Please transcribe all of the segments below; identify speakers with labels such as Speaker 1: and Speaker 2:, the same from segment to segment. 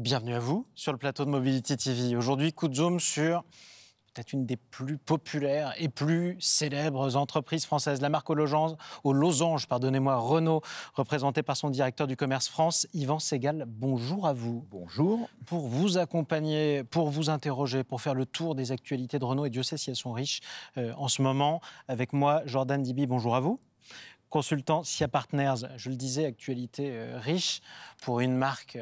Speaker 1: Bienvenue à vous sur le plateau de Mobility TV. Aujourd'hui, coup de zoom sur peut-être une des plus populaires et plus célèbres entreprises françaises, la marque aux losanges, Renault, représentée par son directeur du commerce France, Yvan Segal. Bonjour à vous.
Speaker 2: Bonjour.
Speaker 1: Pour vous accompagner, pour vous interroger, pour faire le tour des actualités de Renault, et Dieu sait si elles sont riches en ce moment, avec moi, Jordan Dibi, bonjour à vous. Consultant SIA Partners, je le disais, actualité riche pour une marque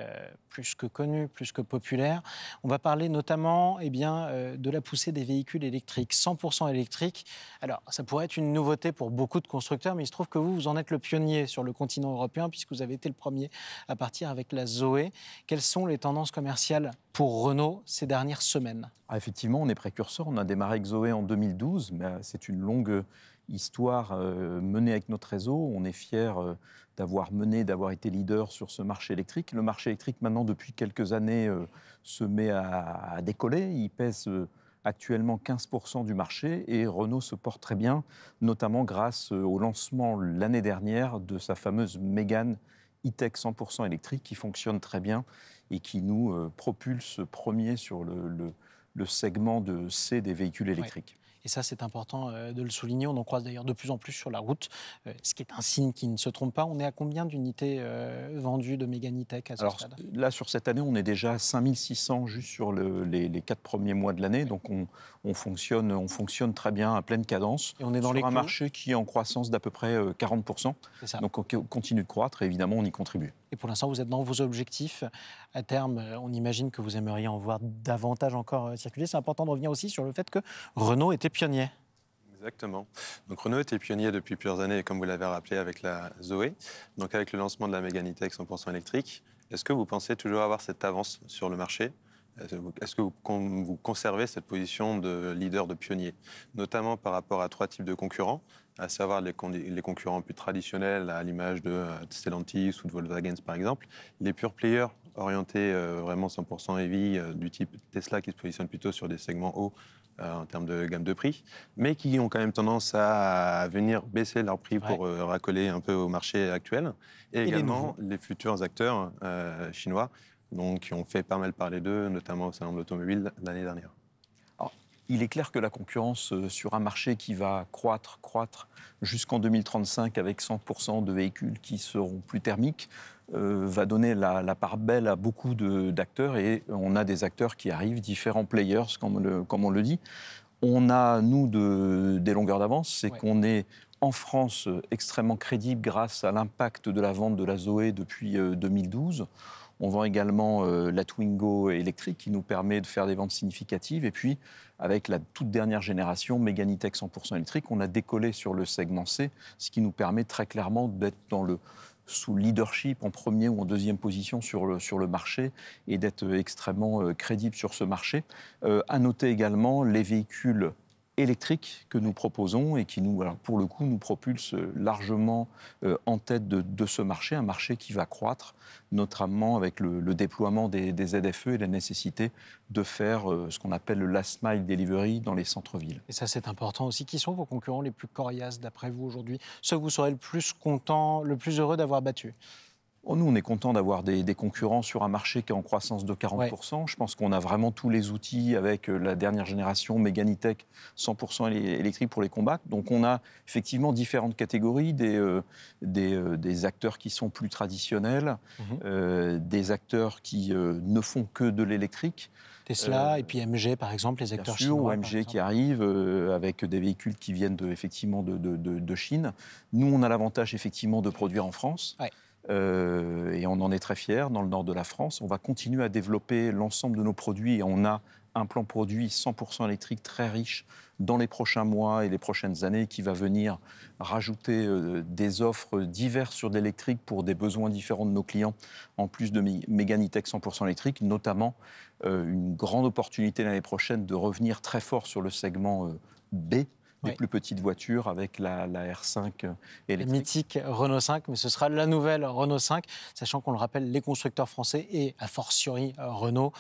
Speaker 1: plus que connue, plus que populaire. On va parler notamment de la poussée des véhicules électriques, 100% électriques. Alors, ça pourrait être une nouveauté pour beaucoup de constructeurs, mais il se trouve que vous en êtes le pionnier sur le continent européen, puisque vous avez été le premier à partir avec la Zoé. Quelles sont les tendances commerciales pour Renault ces dernières semaines ?
Speaker 2: Effectivement, on est précurseur. On a démarré avec Zoé en 2012, mais c'est une longue histoire menée avec notre réseau. On est fiers d'avoir été leader sur ce marché électrique. Le marché électrique, maintenant, depuis quelques années, se met à décoller. Il pèse actuellement 15% du marché et Renault se porte très bien, notamment grâce au lancement l'année dernière de sa fameuse Mégane E-Tech 100% électrique qui fonctionne très bien et qui nous propulse premier sur le segment de C des véhicules électriques.
Speaker 1: Ouais. Et ça, c'est important de le souligner. On en croise d'ailleurs de plus en plus sur la route, ce qui est un signe qui ne se trompe pas. On est à combien d'unités vendues de Mégane E-Tech à ce stade ?
Speaker 2: Là, sur cette année, on est déjà à 5600 juste sur les 4 premiers mois de l'année. Donc, on fonctionne très bien à pleine cadence.
Speaker 1: Et on est dans
Speaker 2: sur un marché qui est en croissance d'à peu près 40%.
Speaker 1: C'est ça.
Speaker 2: Donc, on continue de croître et évidemment, on y contribue.
Speaker 1: Et pour l'instant, vous êtes dans vos objectifs. À terme, on imagine que vous aimeriez en voir davantage encore circuler. C'est important de revenir aussi sur le fait que Renault était pionnier.
Speaker 3: Exactement. Donc Renault était pionnier depuis plusieurs années, comme vous l'avez rappelé, avec la Zoé. Donc avec le lancement de la Mégane E-Tech 100% électrique, est-ce que vous pensez toujours avoir cette avance sur le marché ? Est-ce que vous conservez cette position de leader, de pionnier, notamment par rapport à 3 types de concurrents, à savoir les concurrents plus traditionnels, à l'image de Stellantis ou de Volkswagen par exemple, les pure players orientés vraiment 100% EV du type Tesla qui se positionne plutôt sur des segments hauts en termes de gamme de prix, mais qui ont quand même tendance à venir baisser leur prix pour racoler un peu au marché actuel, et également les futurs acteurs chinois, donc, qui ont fait pas mal parler d'eux, notamment au salon de l'automobile l'année dernière.
Speaker 2: Alors, il est clair que la concurrence sur un marché qui va croître jusqu'en 2035 avec 100% de véhicules qui seront plus thermiques va donner la part belle à beaucoup d'acteurs, et on a des acteurs qui arrivent, différents players, comme on le dit. On a, nous, des longueurs d'avance, c'est qu'on est en France extrêmement crédible grâce à l'impact de la vente de la Zoé depuis 2012. On vend également la Twingo électrique qui nous permet de faire des ventes significatives. Et puis, avec la toute dernière génération, Mégane E-Tech 100% électrique, on a décollé sur le segment C, ce qui nous permet très clairement d'être sous leadership en premier ou en deuxième position sur le marché et d'être extrêmement crédible sur ce marché. À noter également les véhicules électriques que nous proposons et qui, pour le coup, nous propulsent largement en tête de ce marché, un marché qui va croître, notamment avec le déploiement des ZFE et la nécessité de faire ce qu'on appelle le last mile delivery dans les centres-villes.
Speaker 1: Et ça, c'est important aussi. Qui sont vos concurrents les plus coriaces, d'après vous, aujourd'hui ? Ceux que vous serez le plus content, le plus heureux d'avoir battus ?
Speaker 2: Nous, on est content d'avoir des concurrents sur un marché qui est en croissance de 40%. Je pense qu'on a vraiment tous les outils avec la dernière génération Mégane E-Tech 100% électrique pour les combattre. Donc on a effectivement différentes catégories, des acteurs qui sont plus traditionnels, des acteurs qui ne font que de l'électrique.
Speaker 1: Tesla et puis MG, par exemple, les acteurs chinois.
Speaker 2: Bien sûr, MG qui arrive avec des véhicules qui viennent effectivement de Chine. Nous, on a l'avantage effectivement de produire en France.
Speaker 1: Ouais.
Speaker 2: Et on en est très fiers dans le nord de la France. On va continuer à développer l'ensemble de nos produits et on a un plan produit 100% électrique très riche dans les prochains mois et les prochaines années qui va venir rajouter des offres diverses sur l'électrique pour des besoins différents de nos clients, en plus de Mégane E-Tech 100% électrique, notamment une grande opportunité l'année prochaine de revenir très fort sur le segment B, des plus petites voitures avec la R5 électrique.
Speaker 1: Le mythique Renault 5, mais ce sera la nouvelle Renault 5, sachant qu'on le rappelle, les constructeurs français et a fortiori Renault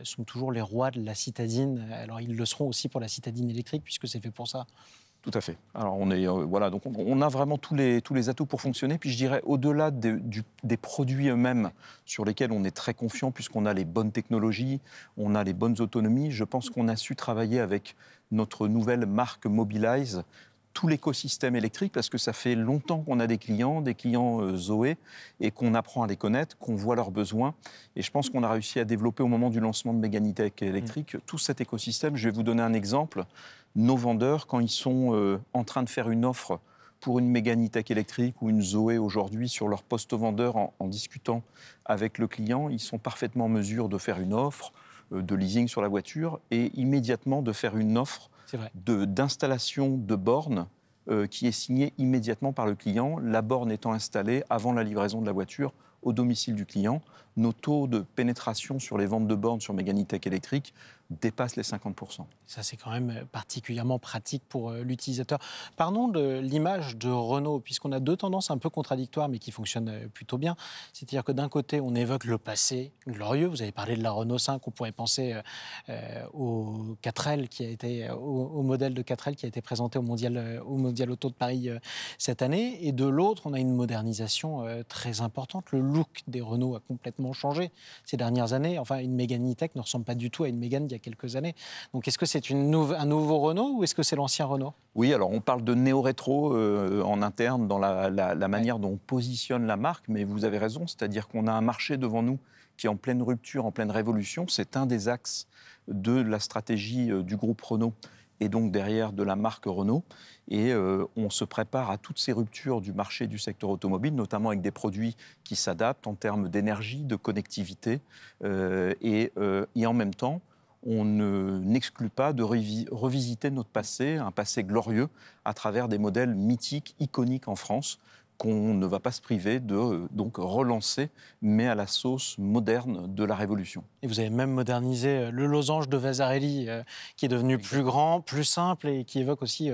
Speaker 1: sont toujours les rois de la citadine. Alors ils le seront aussi pour la citadine électrique puisque c'est fait pour ça.
Speaker 2: Tout à fait. Alors voilà, donc on a vraiment tous les atouts pour fonctionner. Puis je dirais, au-delà des produits eux-mêmes sur lesquels on est très confiant, puisqu'on a les bonnes technologies, on a les bonnes autonomies, je pense qu'on a su travailler avec notre nouvelle marque Mobilize, tout l'écosystème électrique, parce que ça fait longtemps qu'on a des clients Zoé, et qu'on apprend à les connaître, qu'on voit leurs besoins. Et je pense qu'on a réussi à développer au moment du lancement de Méganitech électrique tout cet écosystème. Je vais vous donner un exemple. Nos vendeurs, quand ils sont en train de faire une offre pour une Méganitech électrique ou une Zoé aujourd'hui sur leur poste vendeur en discutant avec le client, ils sont parfaitement en mesure de faire une offre de leasing sur la voiture et immédiatement de faire une offre d'installation de bornes qui est signée immédiatement par le client, la borne étant installée avant la livraison de la voiture au domicile du client. Nos taux de pénétration sur les ventes de bornes sur Méganitech électrique dépassent les 50%.
Speaker 1: Ça, c'est quand même particulièrement pratique pour l'utilisateur. Parlons de l'image de Renault, puisqu'on a deux tendances un peu contradictoires, mais qui fonctionnent plutôt bien. C'est-à-dire que d'un côté, on évoque le passé glorieux. Vous avez parlé de la Renault 5, on pourrait penser au 4L, au modèle de 4L qui a été présenté au Mondial Auto de Paris cette année. Et de l'autre, on a une modernisation très importante. Le look des Renault a complètement changé ces dernières années. Enfin, une Méganitech ne ressemble pas du tout à une Mégane d'il y a quelques années. Donc, est-ce que c'est un nouveau Renault ou est-ce que c'est l'ancien Renault ?
Speaker 2: Oui, alors on parle de néo-rétro en interne dans la manière dont on positionne la marque, mais vous avez raison, c'est-à-dire qu'on a un marché devant nous qui est en pleine rupture, en pleine révolution. C'est un des axes de la stratégie du groupe Renault et donc derrière de la marque Renault. Et on se prépare à toutes ces ruptures du marché du secteur automobile, notamment avec des produits qui s'adaptent en termes d'énergie, de connectivité et en même temps, on n'exclut pas de revisiter notre passé, un passé glorieux, à travers des modèles mythiques, iconiques en France, qu'on ne va pas se priver de donc relancer, mais à la sauce moderne de la Révolution.
Speaker 1: Et vous avez même modernisé le losange de Vasarely, qui est devenu plus grand, plus simple et qui évoque aussi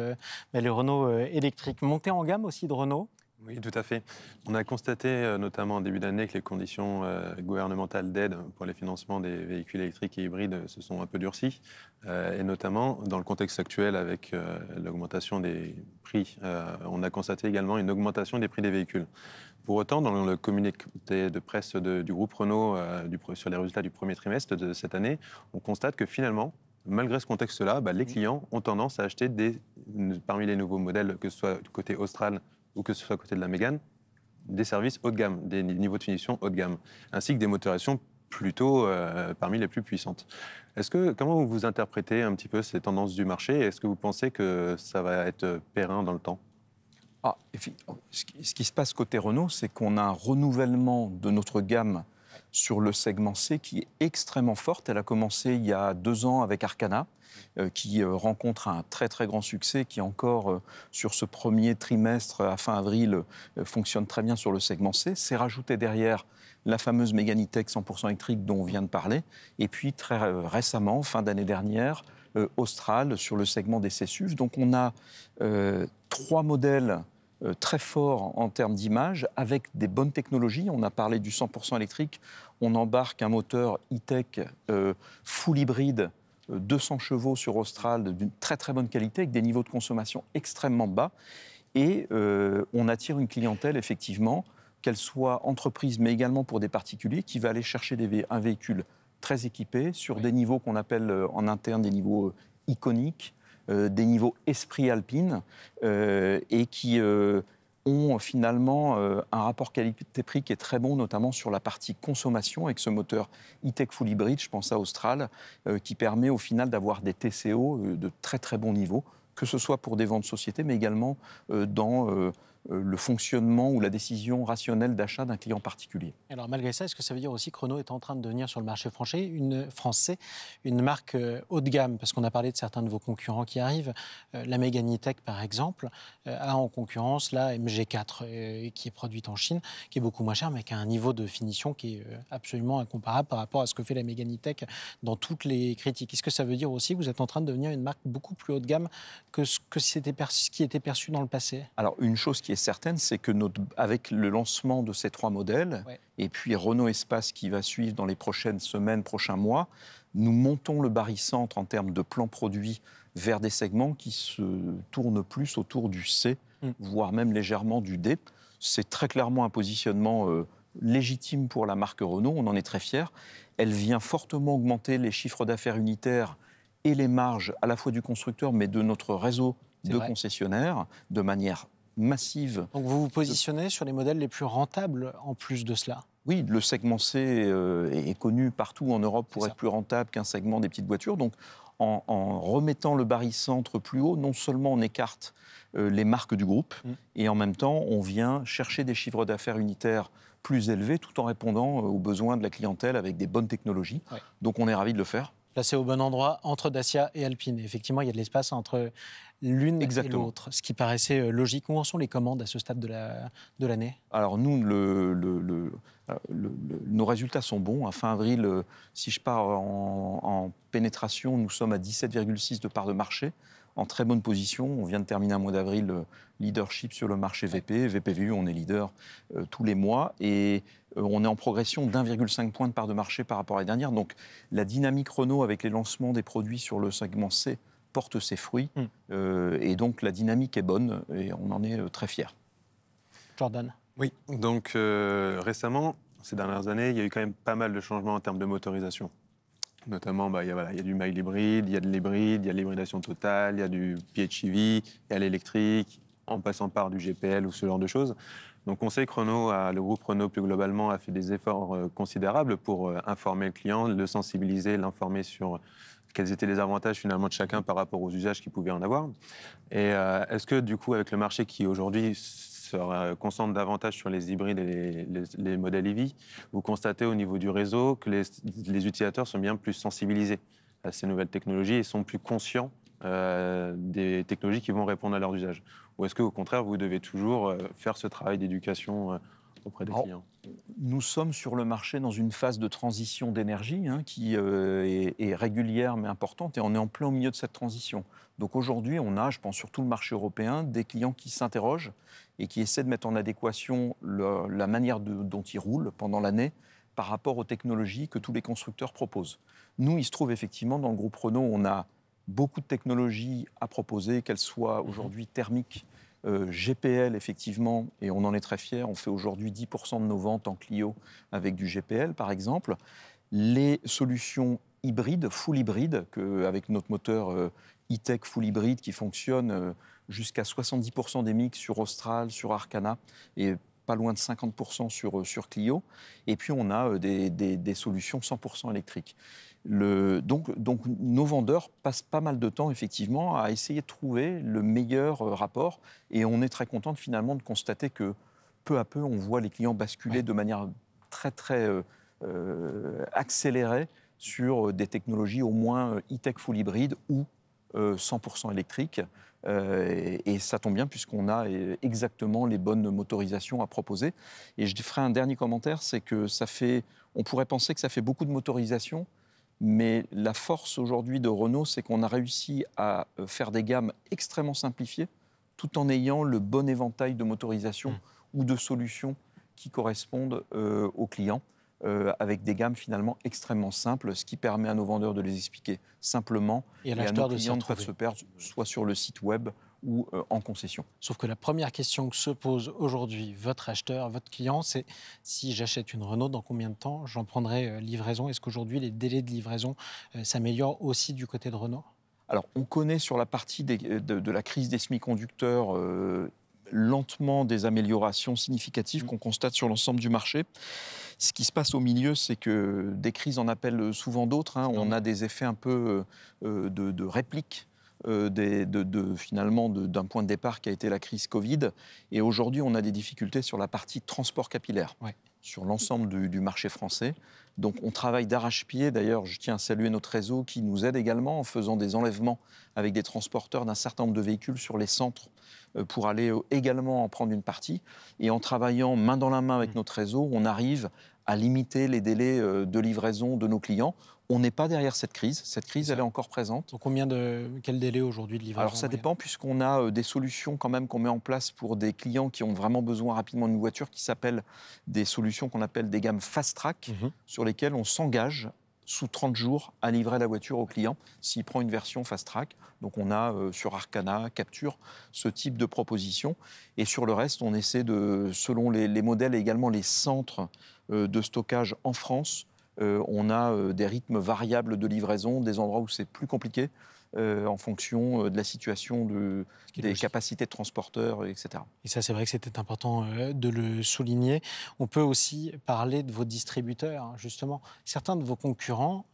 Speaker 1: les Renault électriques. Montée en gamme aussi de Renault.
Speaker 3: Oui, tout à fait. On a constaté, notamment en début d'année, que les conditions gouvernementales d'aide pour les financements des véhicules électriques et hybrides se sont un peu durcies, et notamment dans le contexte actuel avec l'augmentation des prix. On a constaté également une augmentation des prix des véhicules. Pour autant, dans le communiqué de presse du groupe Renault sur les résultats du premier trimestre de cette année, on constate que finalement, malgré ce contexte-là, les clients ont tendance à acheter parmi les nouveaux modèles, que ce soit du côté Austral ou que ce soit à côté de la Mégane, des services haut de gamme, des niveaux de finition haut de gamme, ainsi que des motorisations plutôt parmi les plus puissantes. Comment vous interprétez un petit peu ces tendances du marché ? Est-ce que vous pensez que ça va être périn dans le temps ?
Speaker 2: Ce qui se passe côté Renault, c'est qu'on a un renouvellement de notre gamme sur le segment C qui est extrêmement forte. Elle a commencé il y a 2 ans avec Arcana, qui rencontre un très très grand succès, qui encore sur ce premier trimestre à fin avril fonctionne très bien sur le segment C. C'est rajouté derrière la fameuse Méganitech 100% électrique dont on vient de parler, et puis très récemment, fin d'année dernière, Austral sur le segment des C-SUV. Donc on a 3 modèles très forts en termes d'image, avec des bonnes technologies. On a parlé du 100% électrique. On embarque un moteur e-tech full hybride, 200 chevaux sur Austral, d'une très très bonne qualité, avec des niveaux de consommation extrêmement bas. Et on attire une clientèle, effectivement, qu'elle soit entreprise, mais également pour des particuliers, qui va aller chercher un véhicule très équipé, sur des niveaux qu'on appelle en interne des niveaux iconiques, des niveaux esprit alpine, et qui ont finalement un rapport qualité-prix qui est très bon, notamment sur la partie consommation, avec ce moteur e-tech full hybride, je pense à Austral, qui permet au final d'avoir des TCO de très très bon niveau, que ce soit pour des ventes de société, mais également dans le fonctionnement ou la décision rationnelle d'achat d'un client particulier.
Speaker 1: Alors malgré ça, est-ce que ça veut dire aussi que Renault est en train de devenir sur le marché français une marque haut de gamme ? Parce qu'on a parlé de certains de vos concurrents qui arrivent. La Méganitech, par exemple, a en concurrence la MG4, qui est produite en Chine, qui est beaucoup moins chère, mais qui a un niveau de finition qui est absolument incomparable par rapport à ce que fait la Méganitech dans toutes les critiques. Est-ce que ça veut dire aussi que vous êtes en train de devenir une marque beaucoup plus haut de gamme que ce qui était perçu dans le passé ?
Speaker 2: Alors, une chose qui est certaine, c'est que avec le lancement de ces 3 modèles, et puis Renault Espace qui va suivre dans les prochaines semaines, prochains mois, nous montons le barycentre en termes de plan produit vers des segments qui se tournent plus autour du C, voire même légèrement du D. C'est très clairement un positionnement légitime pour la marque Renault, on en est très fiers. Elle vient fortement augmenter les chiffres d'affaires unitaires et les marges à la fois du constructeur, mais de notre réseau de concessionnaires, de manière massive.
Speaker 1: Donc vous vous positionnez sur les modèles les plus rentables en plus de cela?
Speaker 2: Oui, le segment C est connu partout en Europe pour être plus rentable qu'un segment des petites voitures. Donc en remettant le barycentre plus haut, non seulement on écarte les marques du groupe, et en même temps on vient chercher des chiffres d'affaires unitaires plus élevés tout en répondant aux besoins de la clientèle avec des bonnes technologies. Donc on est ravis de le faire.
Speaker 1: Placé au bon endroit entre Dacia et Alpine. Effectivement, il y a de l'espace entre l'une et l'autre, ce qui paraissait logique. Où en sont les commandes à ce stade de l'année?
Speaker 2: Alors nous, nos résultats sont bons. À fin avril, si je pars en pénétration, nous sommes à 17,6 de part de marché, en très bonne position. On vient de terminer un mois d'avril leadership sur le marché VP. VPVU, on est leader tous les mois. Et on est en progression d'1,5 point de part de marché par rapport à l'année dernière. Donc la dynamique Renault avec les lancements des produits sur le segment C porte ses fruits. Et donc la dynamique est bonne et on en est très fiers.
Speaker 1: Jordan.
Speaker 3: Oui, donc récemment, ces dernières années, il y a eu quand même pas mal de changements en termes de motorisation. Notamment, il y a du mild hybride, il y a de l'hybride, il y a de l'hybridation totale, il y a du PHEV, il y a l'électrique, en passant par du GPL ou ce genre de choses. Donc on sait que le groupe Renault plus globalement a fait des efforts considérables pour informer le client, le sensibiliser, l'informer sur quels étaient les avantages finalement de chacun par rapport aux usages qu'il pouvait en avoir. Et est-ce que du coup, avec le marché qui aujourd'hui se concentre davantage sur les hybrides et les modèles EV, vous constatez au niveau du réseau que les utilisateurs sont bien plus sensibilisés à ces nouvelles technologies et sont plus conscients des technologies qui vont répondre à leurs usages? Ou est-ce qu'au contraire, vous devez toujours faire ce travail d'éducation auprès des clients?
Speaker 2: Nous sommes sur le marché dans une phase de transition d'énergie qui est régulière mais importante, et on est en plein au milieu de cette transition. Donc aujourd'hui, on a, je pense, sur tout le marché européen, des clients qui s'interrogent et qui essaient de mettre en adéquation la manière dont ils roulent pendant l'année par rapport aux technologies que tous les constructeurs proposent. Nous, il se trouve effectivement, dans le groupe Renault, on a beaucoup de technologies à proposer, qu'elles soient aujourd'hui thermiques, GPL, effectivement, et on en est très fiers. On fait aujourd'hui 10% de nos ventes en Clio avec du GPL, par exemple. Les solutions hybrides, full hybrides, avec notre moteur e-tech full hybride qui fonctionne jusqu'à 70% des mix sur Austral, sur Arcana, et pas loin de 50% sur Clio. Et puis, on a des solutions 100% électriques. Donc, nos vendeurs passent pas mal de temps, effectivement, à essayer de trouver le meilleur rapport. Et on est très content, finalement, de constater que, peu à peu, on voit les clients basculer de manière très, très accélérée sur des technologies au moins e-tech full hybride ou 100% électriques. Et ça tombe bien, puisqu'on a exactement les bonnes motorisations à proposer. Et je ferai un dernier commentaire, c'est que on pourrait penser que ça fait beaucoup de motorisation, mais la force aujourd'hui de Renault, c'est qu'on a réussi à faire des gammes extrêmement simplifiées, tout en ayant le bon éventail de motorisation ou de solutions qui correspondent aux clients, avec des gammes finalement extrêmement simples, ce qui permet à nos vendeurs de les expliquer simplement et à nos clients de ne pas se perdre, soit sur le site web ou en concession.
Speaker 1: Sauf que la première question que se pose aujourd'hui votre acheteur, votre client, c'est: si j'achète une Renault, dans combien de temps j'en prendrai livraison? Est-ce qu'aujourd'hui les délais de livraison s'améliorent aussi du côté de Renault?
Speaker 2: Alors, on connaît sur la partie de la crise des semi-conducteurs lentement des améliorations significatives qu'on constate sur l'ensemble du marché. Ce qui se passe au milieu, c'est que des crises en appellent souvent d'autres. On a des effets un peu de réplique finalement d'un point de départ qui a été la crise Covid. Et aujourd'hui, on a des difficultés sur la partie transport capillaire, sur l'ensemble du marché français. Donc on travaille d'arrache-pied. D'ailleurs, je tiens à saluer notre réseau qui nous aide également en faisant des enlèvements avec des transporteurs d'un certain nombre de véhicules sur les centres pour aller également en prendre une partie. Et en travaillant main dans la main avec notre réseau, on arrive à limiter les délais de livraison de nos clients. On n'est pas derrière cette crise. Cette crise, elle est encore présente.
Speaker 1: Donc quel délai aujourd'hui de livraison?
Speaker 2: Alors ça dépend, puisqu'on a des solutions quand même qu'on met en place pour des clients qui ont vraiment besoin rapidement d'une voiture, qui s'appellent des solutions qu'on appelle des gammes fast track, sur lesquelles on s'engage sous 30 jours à livrer la voiture au client s'il prend une version fast track. Donc on a sur Arcana, Capture, ce type de proposition. Et sur le reste, on essaie de, selon les modèles et également les centres de stockage en France, on a des rythmes variables de livraison, des endroits où c'est plus compliqué en fonction de la situation des capacités de transporteurs, etc.
Speaker 1: Et ça, c'est vrai que c'était important de le souligner. On peut aussi parler de vos distributeurs, hein, justement. Certains de vos concurrents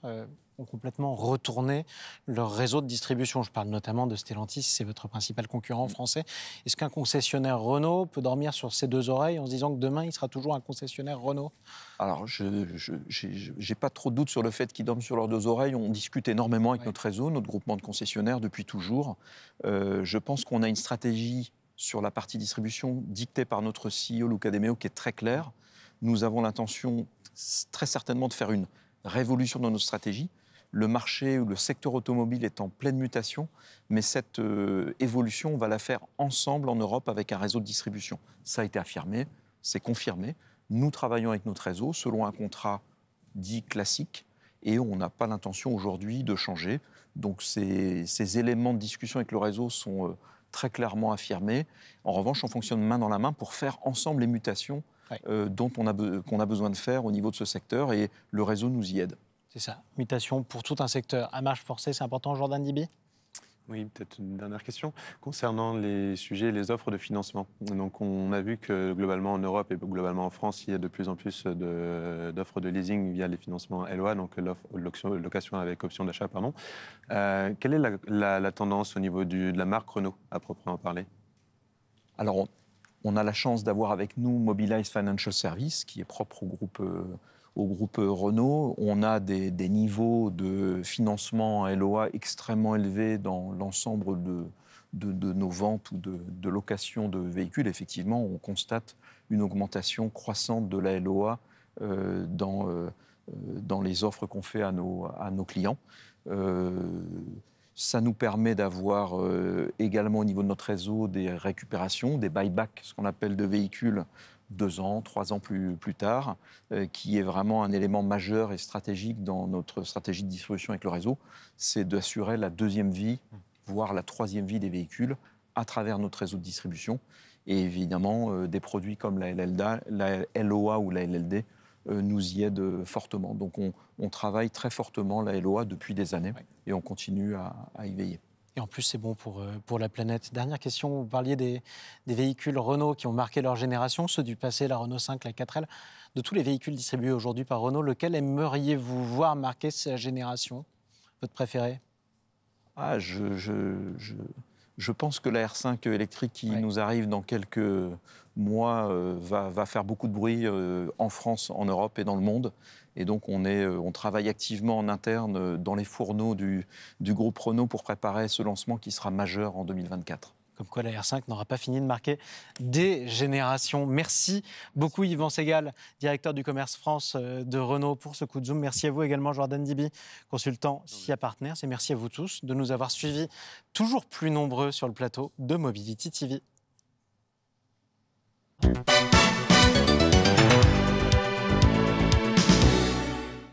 Speaker 1: ont complètement retourné leur réseau de distribution. Je parle notamment de Stellantis, c'est votre principal concurrent français. Est-ce qu'un concessionnaire Renault peut dormir sur ses deux oreilles en se disant que demain, il sera toujours un concessionnaire Renault?
Speaker 2: Alors, je n'ai pas trop de doute sur le fait qu'ils dorment sur leurs deux oreilles. On discute énormément avec notre réseau, notre groupement de concessionnaires depuis toujours. Je pense qu'on a une stratégie sur la partie distribution dictée par notre CEO Luca De Meo qui est très claire. Nous avons l'intention très certainement de faire une révolution dans notre stratégie. Le marché ou le secteur automobile est en pleine mutation, mais cette évolution, on va la faire ensemble en Europe avec un réseau de distribution. Ça a été affirmé, c'est confirmé. Nous travaillons avec notre réseau selon un contrat dit classique et on n'a pas l'intention aujourd'hui de changer. Donc ces éléments de discussion avec le réseau sont très clairement affirmés. En revanche, on fonctionne main dans la main pour faire ensemble les mutations qu'on a besoin de faire au niveau de ce secteur et le réseau nous y aide.
Speaker 1: C'est ça, mutation pour tout un secteur. À marche forcée, c'est important, Jordan Dibi?
Speaker 3: Oui, peut-être une dernière question. Concernant les sujets et les offres de financement, donc on a vu que globalement en Europe et globalement en France, il y a de plus en plus d'offres de leasing via les financements LOA, donc location avec option d'achat, pardon. Quelle est la tendance au niveau de la marque Renault, à proprement parler?
Speaker 2: Alors, on a la chance d'avoir avec nous Mobilize Financial Services, qui est propre au groupe Renault. On a des niveaux de financement LOA extrêmement élevés dans l'ensemble de nos ventes ou de location de véhicules. Effectivement, on constate une augmentation croissante de la LOA dans les offres qu'on fait à nos clients. Ça nous permet d'avoir également au niveau de notre réseau des récupérations, des buybacks, ce qu'on appelle de véhicules 2 ans, 3 ans plus tard, qui est vraiment un élément majeur et stratégique dans notre stratégie de distribution avec le réseau. C'est d'assurer la deuxième vie, voire la troisième vie des véhicules à travers notre réseau de distribution. Et évidemment, des produits comme la LOA ou la LLD nous y aident fortement. Donc on travaille très fortement la LOA depuis des années et on continue à y veiller.
Speaker 1: Et en plus, c'est bon pour la planète. Dernière question, vous parliez des véhicules Renault qui ont marqué leur génération, ceux du passé, la Renault 5, la 4L. De tous les véhicules distribués aujourd'hui par Renault, lequel aimeriez-vous voir marquer sa génération? Votre préféré?
Speaker 2: Je pense que la R5 électrique qui nous arrive dans quelques mois va faire beaucoup de bruit en France, en Europe et dans le monde. Et donc on travaille activement en interne dans les fourneaux du groupe Renault pour préparer ce lancement qui sera majeur en 2024.
Speaker 1: Comme quoi la R5 n'aura pas fini de marquer des générations. Merci beaucoup Yvan Segal, directeur du commerce France de Renault pour ce coup de zoom. Merci à vous également Jordan Dibi, consultant SIA Partners. Et merci à vous tous de nous avoir suivis toujours plus nombreux sur le plateau de Mobility TV.